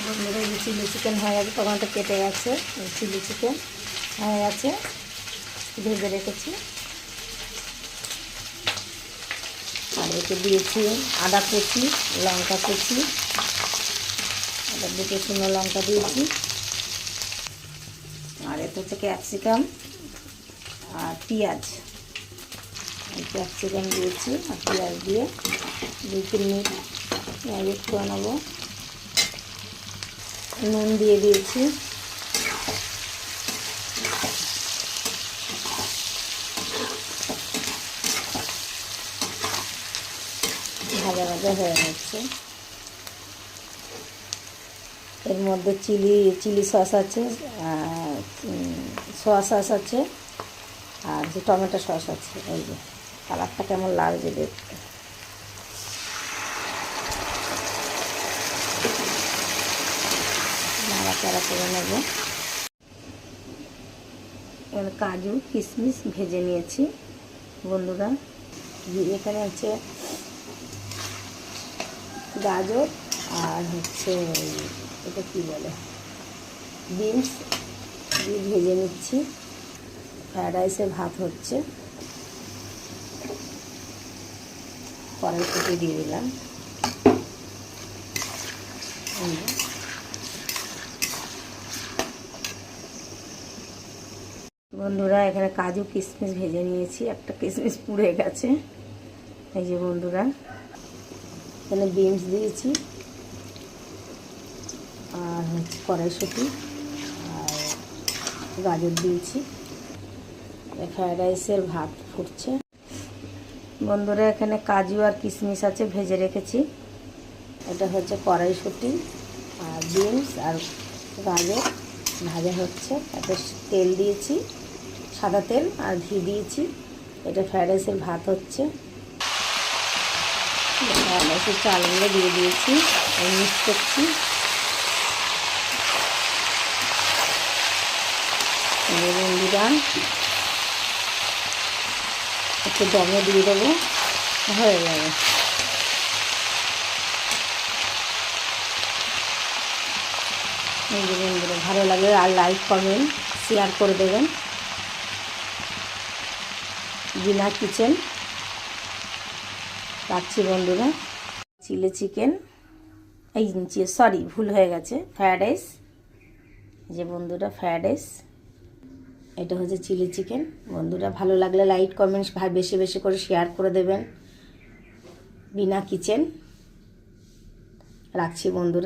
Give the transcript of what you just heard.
বন্ধুরা এই chilli chicken হয়ে গেছে, টমেটো কেটে গেছে, চিলি চিকেন হয়ে গেছে, ভেজে রেখেছি। আর এতে দিয়েছি আদা কুচি, লঙ্কা কুচি, আদা দুটো শুকনো লঙ্কা দিয়েছি। আর এতে হচ্ছে ক্যাপসিকাম আর পেঁয়াজ, ক্যাপসিকাম দিয়েছি আর পেঁয়াজ দিয়ে 2-3 মিনিট ম্যারিনেট করে নেবো। নুন দিয়ে দিয়েছি, ভাজা ভাজা হয়ে যাচ্ছে। এর মধ্যে চিলি সস আছে, সোয়া সস আছে, আর যে টমেটো সস আছে। এই যে কালারটা কেমন লাগছে দেখতে। নাড়াচাড়া করে নেব। এখানে কাজু কিশমিশ ভেজে নিয়েছি বন্ধুরা। এখানে হচ্ছে গাজর আর হচ্ছে এটা কি বলে বিনস দিয়ে ভেজে নিচ্ছি। ফ্রায়েড রাইসের ভাত হচ্ছে, কড়াইশুঁটি দিয়ে দিলাম। বন্ধুরা এখানে কাজু কিশমিশ ভেজে নিয়েছি, একটা কিশমিশ পুড়ে গেছে। এই যে বন্ধুরা এখানে বিনস দিয়েছি আর হচ্ছে কড়াইশুঁটি আর গাজর দিয়েছি। ফ্রায়েড রাইসের ভাত ফুটছে বন্ধুরা। এখানে কাজু আর কিশমিশ আছে ভেজে রেখেছি। এটা হচ্ছে কড়াইশুঁটি আর বিনস আর গাজর ভাজা হচ্ছে। তাতে তেল দিয়েছি, সাদা তেল আর ঘি দিয়েছি। এটা ফ্রায়েড রাইসের ভাত হচ্ছে। ফ্রায়েড রাইসের চালগুলো দিয়ে দিয়েছি, মিক্স করছি। বন্ধুরা একটু দমে দিয়ে দেবো, হয়ে যাবে। এই যে বন্ধুরা ভালো লাগে আর লাইক কমেন্ট শেয়ার করে দেবেন। বিনা কিচেন রাখছি বন্ধুরা। চিলি চিকেন, এই সরি ভুল হয়ে গেছে, ফ্রায়েড রাইস। যে বন্ধুরা ফ্রায়েড রাইস, এটা হচ্ছে চিলি চিকেন। বন্ধুরা ভালো লাগলে লাইক কমেন্টস বেশি বেশি করে শেয়ার করে দেবেন। বিনা কিচেন রাখছি বন্ধুরা।